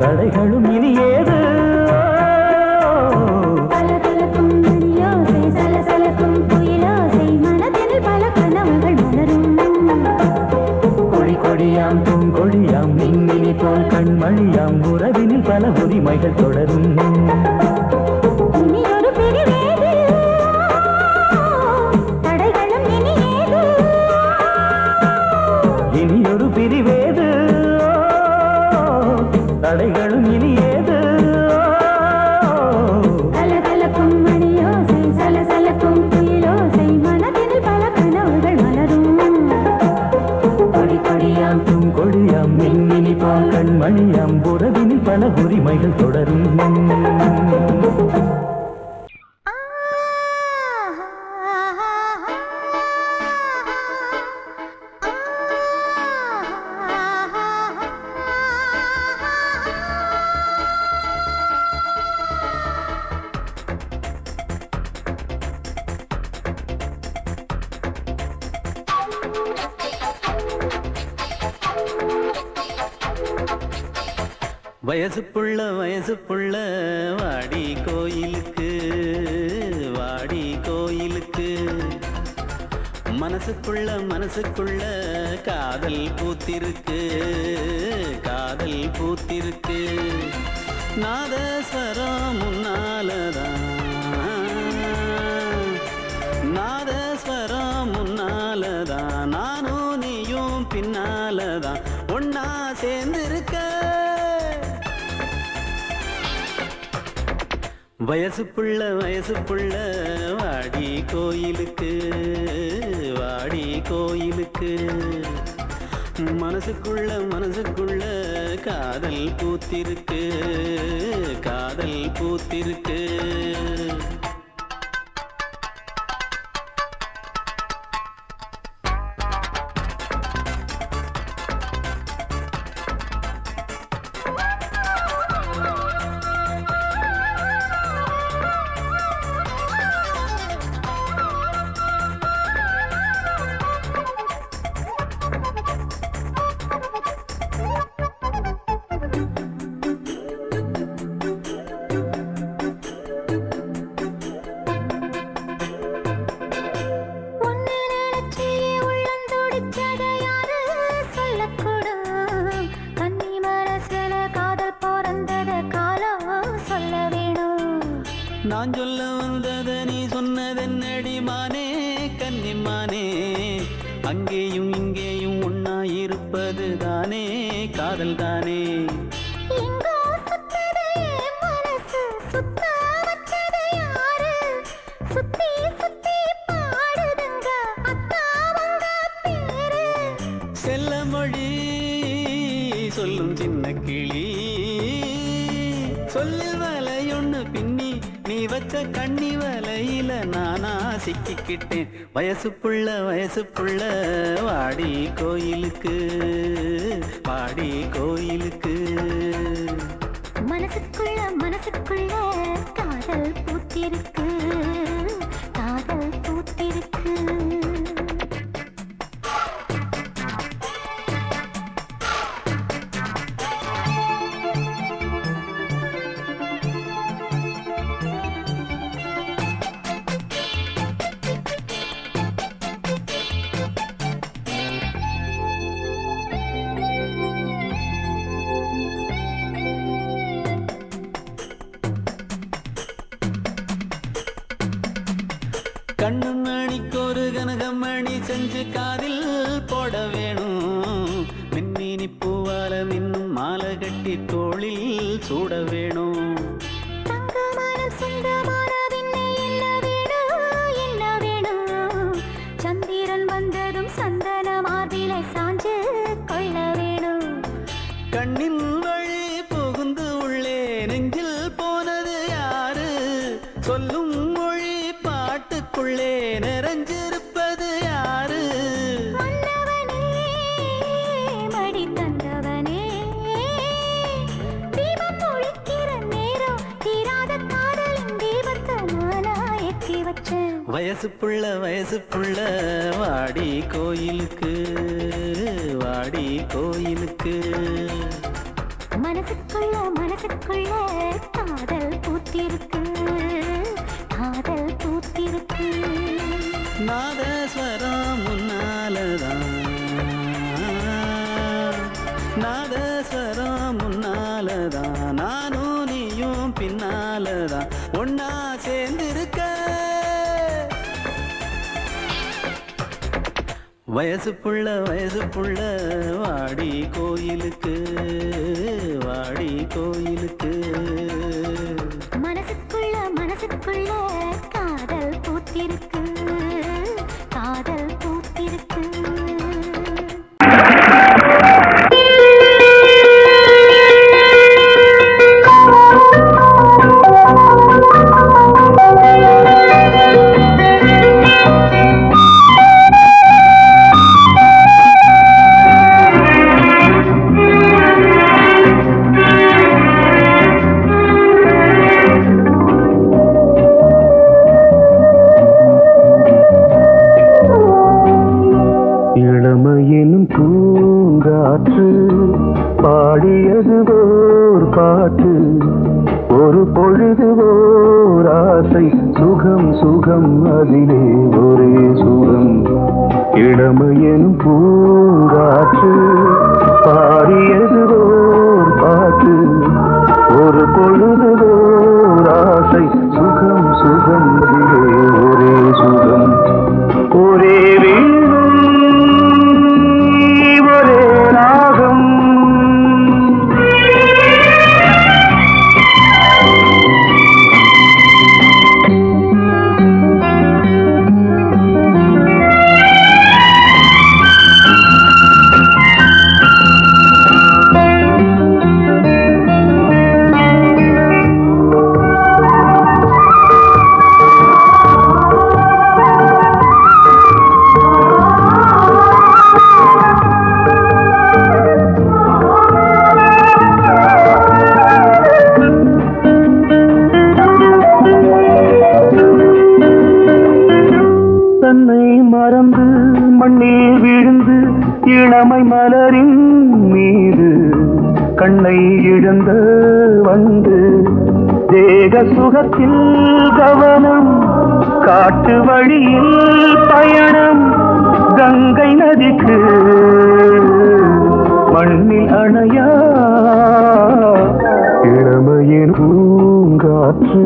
தடைகளும் இனியேது. கலகலக்கும் மணியோசை சலசலக்கும் குயிலோசை மனதினில் பல கனவுகள் மலரும். கொடி கொடியாம் பூங்கொடியாம் மின்மினி போல் கண்மணியாம் உறவினில் பல உரிமைகள் தொடரும். இனியொரு பிரிவேது தடைகளும் இனியேது. இனியொரு பிரிவேது தடைகளும் இனியேது. கலகலக்கும் மணியோசை சலசலக்கும் குயிலோசை மனதினில் பல கனவுகள் மலரும். கொடி கொடியாம் பூங்கொடியாம் மின்மினி போல் கண்மணியாம் உறவினில் பல உரிமைகள் தொடரும். வயசு புள்ள வாடி கோயிலுக்கு மனசுக்குள்ள காதல் பூத்திருக்கு நாதஸ்வரம் முன்னாலதான் நானும் நீயும் பின்னாலதான் ஒன்னா சேர்ந்திருக்க. வயசு புள்ள வாடி கோயிலுக்கு மனசுக்குள்ள மனசுக்குள்ள காதல் பூத்திருக்கு, காதல் பூத்திருக்கு. நான் சொல்ல வந்தத நீ சொன்னதென்னடி மானே, கன்னிமானே. அங்கேயும் இங்கேயும் ஒன்னா இருப்பது தானே காதல் தானே. செல்ல மொழி சொல்லும் சின்ன கிளி, சொல்லில் வலையொன்னு பின்னி நீ வச்ச கண்ணி வலையில நானா சிக்கிக்கிட்டேன். வயசுப்புள்ள வயசுப்புள்ள வாடி கோயிலுக்கு, வாடி கோயிலுக்கு. மனசுக்குள்ள மனசுக்குள்ள காதல் பூத்திருக்கு, காதல் பூத்திருக்கு. கண்ணு மணிக்கு ஒரு கனகமணி செஞ்சு காதில் போட வேணும். மின்மினி பூவால மின்னும் மாலை கட்டி தோளில் சூட வேணும். சந்திரன் வந்ததும் சந்தன மார்பிலை சாஞ்சு கொள்ள வேணும். கண்ணின் வழி புகுந்து உள்ளே நெஞ்சில் போனது யாரு, சொல்லும் மொழி பாட்டுக்குள்ளே நிறைஞ்சிருப்பது யாரு. மன்னவனே மடி தந்தவனே, தீபம் ஒழிக்கிற நேரம் தீராத காதலின் தீபத்தை நானா ஏற்றி வச்சேன். வயசுப்புள்ள வயசுப்புள்ள வாடி கோயிலுக்கு, வாடி கோயிலுக்கு. மனசுக்குள்ள மனசுக்குள்ள காதல் பூத்திருக்கு, காதல் பூத்திருக்கு. நாதஸ்வரம் முன்னாலதான், நாதஸ்வரம் முன்னாலதான், நானும் நீயும் பின்னாலதான் ஒன்னா சேர்ந்திருக்க. வயசுப்புள்ள வயசுப்புள்ள வாடி கோயிலுக்கு, வாடி கோயிலுக்கு. மனசுக்குள்ள மனசுக்குள்ள காதல் பூத்திருக்கு, காதல் பூத்திருக்கு. இளமையினும் பூங்காற்று பாடியது ஓர் பாட்டு, ஒரு பொழுது ஓர் ஆசை, சுகம் சுகம் அதிலே ஒரே சுகம். இளமையினும் பூங்காற்று பாடியது ஓர் பாட்டு, ஒரு பொழுது ஓர் ஆசை, சுகம் சுகம் அதிலே ஒரே சுகம். ஒரே கண்ணின் மீது கண்ணை இழந்த வந்து தேக சுகத்தில் கவனம் காட்டு வழியில் பயணம் கங்கை நதிக்கு மண்ணில் அணையா இளமையின் பூங்காற்று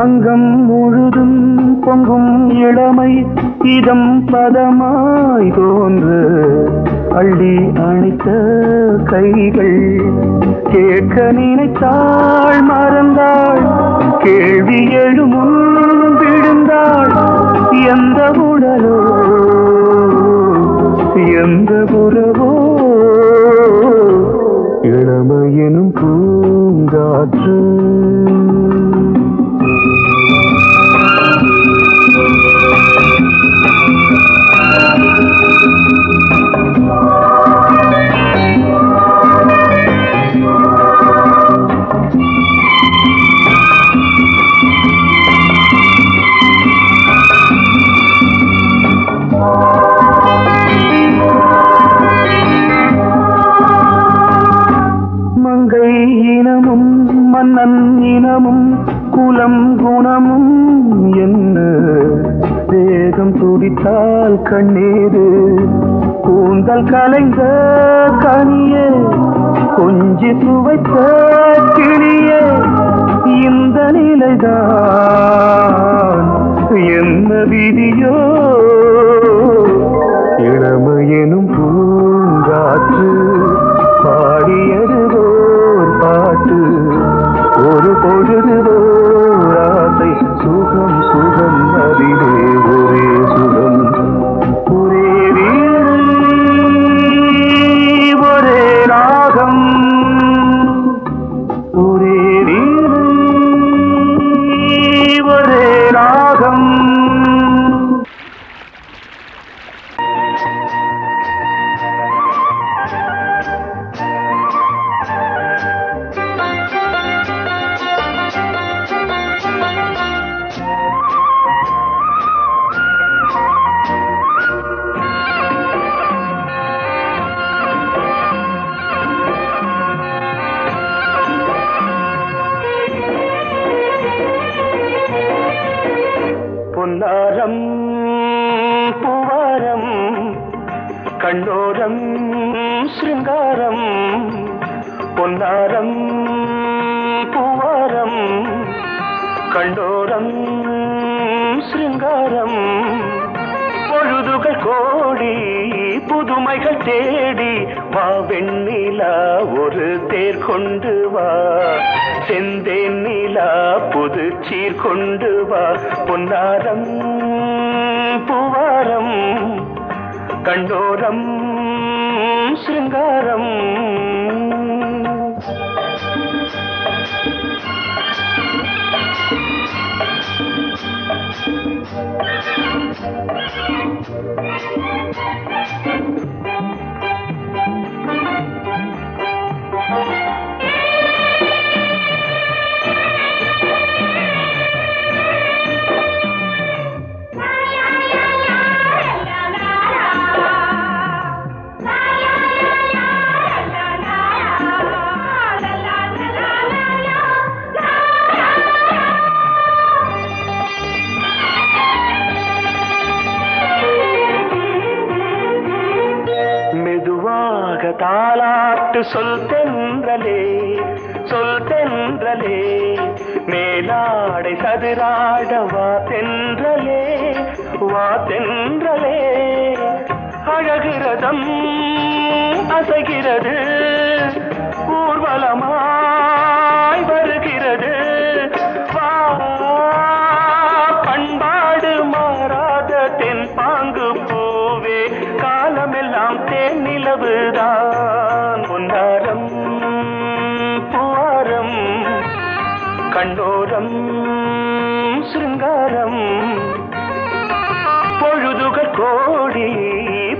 அங்கம் முழுதும் பொங்கும் இளமை இதம் பதமாய் தோன்று அள்ளி அணைத்த கைகள் கேட்க நினைத்தாள் மறந்தாள் கேள்வி எழுமுன் விழுந்தாள் எந்த உடலோ எந்த புறவோ இளமையெனும் பூங்காற்று மங்கை இனமும் மன்னன் இனமும் குலம் குணமும் என்ன தேகம் துடித்தால் கண்ணீரு கூந்தல் கலைந்த கனியே கொஞ்சி சுவைத்த கிளியே இந்த நிலைதான் என்ன விதியோ இளமையெனும் பூங்காற்று பாடியதுவோர் பாட்டு ஒரு பொழுதுவோர் ஆசை சுகம் சுகம் அதிலே ஒரே சுகம் ஒரே வீடு ஒரே ராகம் ஒரே வீடு ஒரே ராகம் பொன்னாரம் பூவாரம் கண்ணோரம் சிருங்காரம் பொன்னாரம் பூவாரம் கண்ணோரம் சிருங்காரம் பொழுதுகள் கோடி புதுமைகள் தேடி வா வெண்ணிலா ஒரு தேர் கொண்டு வா செந்தேன் நிலா புது சீர் கொண்டு வா பொன்னாரம் பூவாரம் கண்டோரம் சிருங்காரம் தாலாட்டு சொல் தென்றலே மேலாடை சதுராட வா தென்றலே அழகிறதம் அசைகிறது ஊர்வலமாய் வருகிறது வா பண்பாடு மாறாத தென் பாங்கு பூவே காலமெல்லாம் தேன் நிலவுதான் பொன்னாரம் பூவாரம் கண்ணோரம் சிருங்காரம் பொழுதுகள் கோடி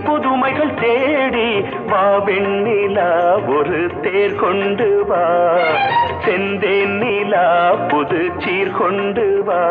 புதுமைகள் தேடி வா வெண்ணிலா ஒரு தேர் கொண்டு வா செந்தேன் நிலா புது சீர் கொண்டு வா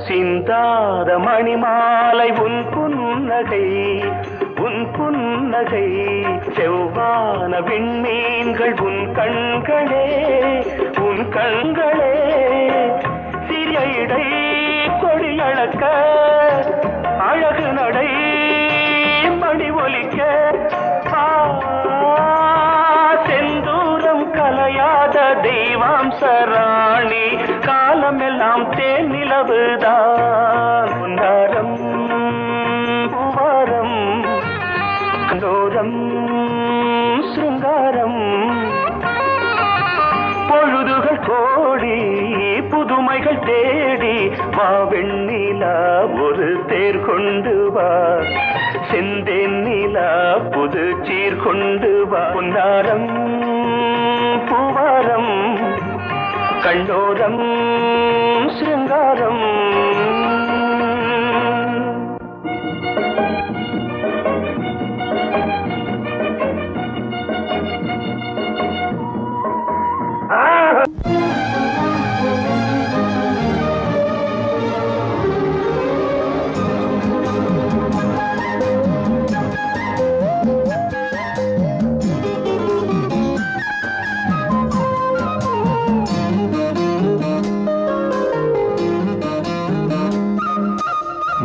சிந்தாத மணிமாலை உன் புன்னகை செவ்வான விண்மீன்கள் உன் கண்களே சிறிய இடை கொடியளக்க அழகு நடை மணி ஒலிக்க செந்தூரம் கலையாத தெய்வாம்சராணி காலமெல்லாம் தேன் நிலவுதான் பொன்னாரம் பூவாரம் கண்டோரம் சிருங்காரம் பொழுதுகள் கோடி புதுமைகள் தேடி வா வெண்ணிலா ஒரு தேர் கொண்டு வா செந்தேன் நிலா புது சீர் கொண்டு வா பொன்னாரம் பூவாரம் கண்ணோரம் சிருங்காரம்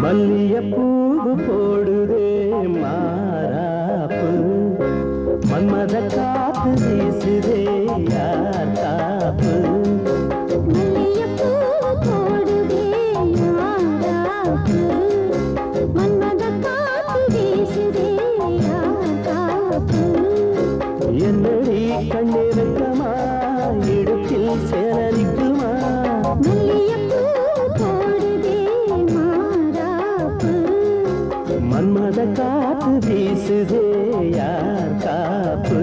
மல்லியப்பூவு போடுதே மாறாப்பு மன்மத காத்து வீசுதே யார் காப்பு மல்லிகைப்பூ போடுதே யாராப்பு மன்மத காத்து வீசுதே யாராப்பு என்னடி கண்ணிருக்கமா இடுப்பில் சேரரிக்குமா மல்லிகைப்பூ போடுதே மாறாப்பு மன்மத காத்து வீசுதே யார் காப்பு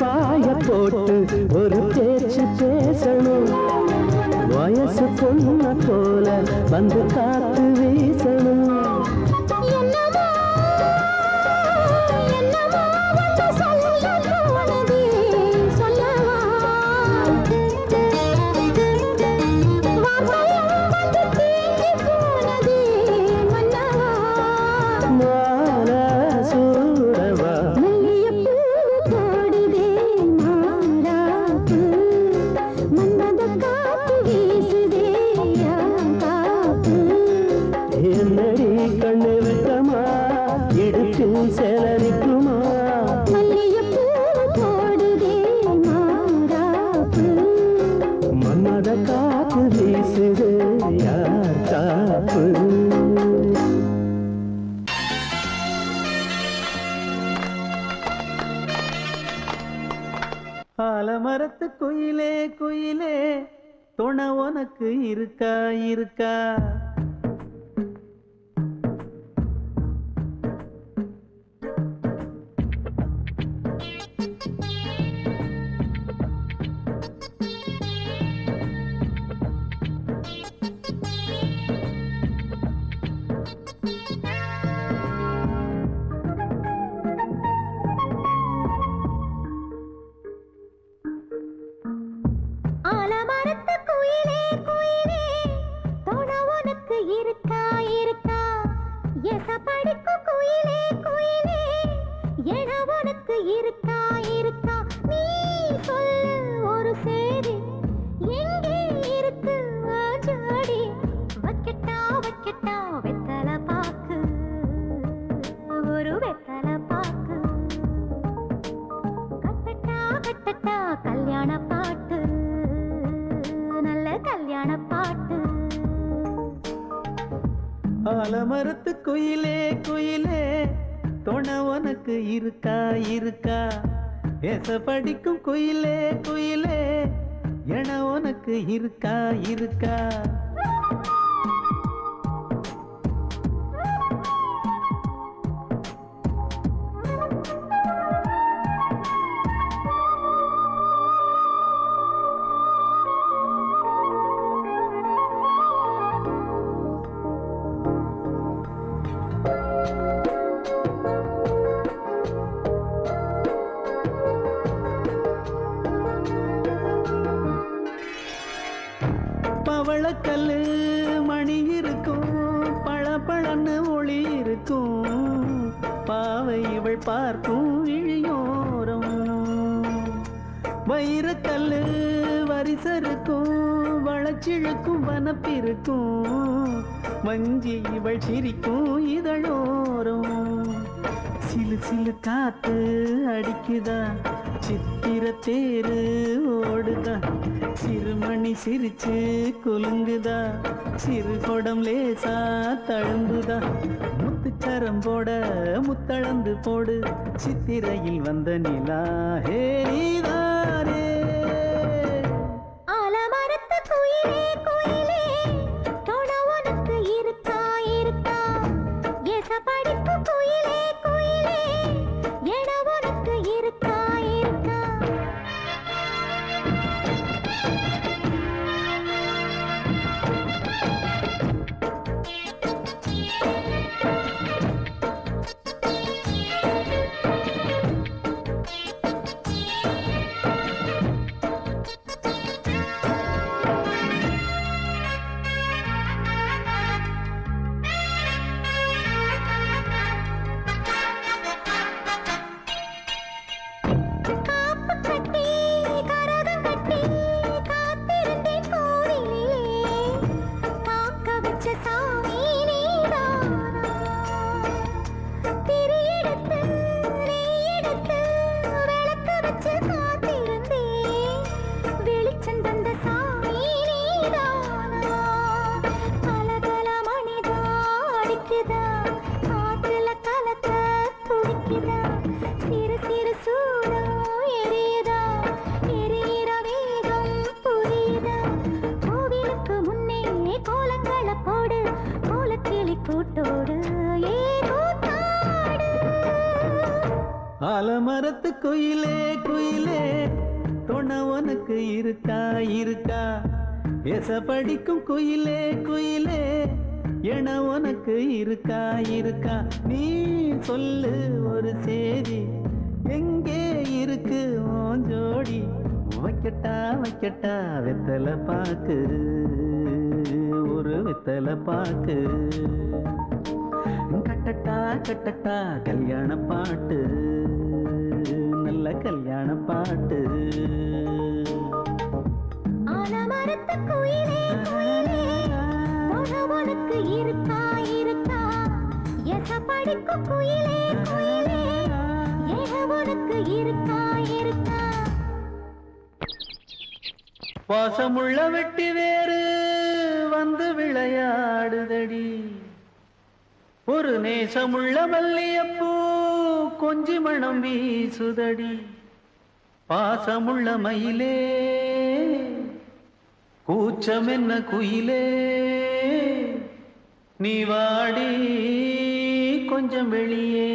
பாய போட்டு ஒரு பேச்சு பேசணும். வயசு பொண்ண போல வந்து காத்து வீசணும். ஆலமரத்து குயிலே குயிலே துணை உனக்கு இருக்கா இருக்கா? ஆலமரத்து குயிலே குயிலே துணை உனக்கு இருக்கா இருக்கா? ஏச படிக்கும் குயிலே குயிலே என உனக்கு இருக்கா இருக்கா? பவளக்கல்லு மணி இருக்கும், பளபளன்னு ஒளி இருக்கும், பாவை இவள் பார்க்கும் இழியோரம். வைரக்கல்லு வரிசருக்கும், வளச்சிழுக்கும் வனப்பிருக்கும், வஞ்சி இவள் சிரிக்கும் இதழோரம். சிலு சிலு காத்து அடிக்குதா, சித்திர தேரு ஓடுதா, சிறுமணி சிரிச்சு குலுங்குதா, சிறு கொடம் லேசா தழும்புதா, முத்துச்சரம் போட முத்தளந்து போடு, சித்திரையில் வந்த நிலா ஹே நீதானே. ஆலமரத்து குயிலே குயிலே துணை உனக்கு இருக்கா இருக்கா? ஏச படிக்கும் குயிலே குயிலே என உனக்கு இருக்கா இருக்கா? ஆலமரத்து குயிலே குயிலே துணை உனக்கு இருக்கா இருக்கா எச படிக்கும் குயிலே குயிலே என உனக்கு இருக்கா இருக்கா நீ சொல்லு ஒரு சேதி எங்கே இருக்கு உன் ஜோடி வைக்கட்டா வைக்கட்டா வெத்தலை பாக்கு ஒரு வெத்தலை பாக்கு கட்டட்டா கட்டட்டா கல்யாண பாட்டு நல்ல கல்யாண பாட்டு ஆலமரத்து குயிலே குயிலே துணை உனக்கு இருக்கா இருக்கா எச படிக்கும் குயிலே குயிலே என உனக்கு இருக்கா இருக்கா பாசமுள்ள வெட்டி வேறு வந்து விளையாடுதடி ஒரு நேசமுள்ள மல்லியப்பூ கொஞ்சி மணம் வீசுதடி பாசமுள்ள மயிலே கூச்சம் என்ன குயிலே நீ வாடி கொஞ்சம் வெளியே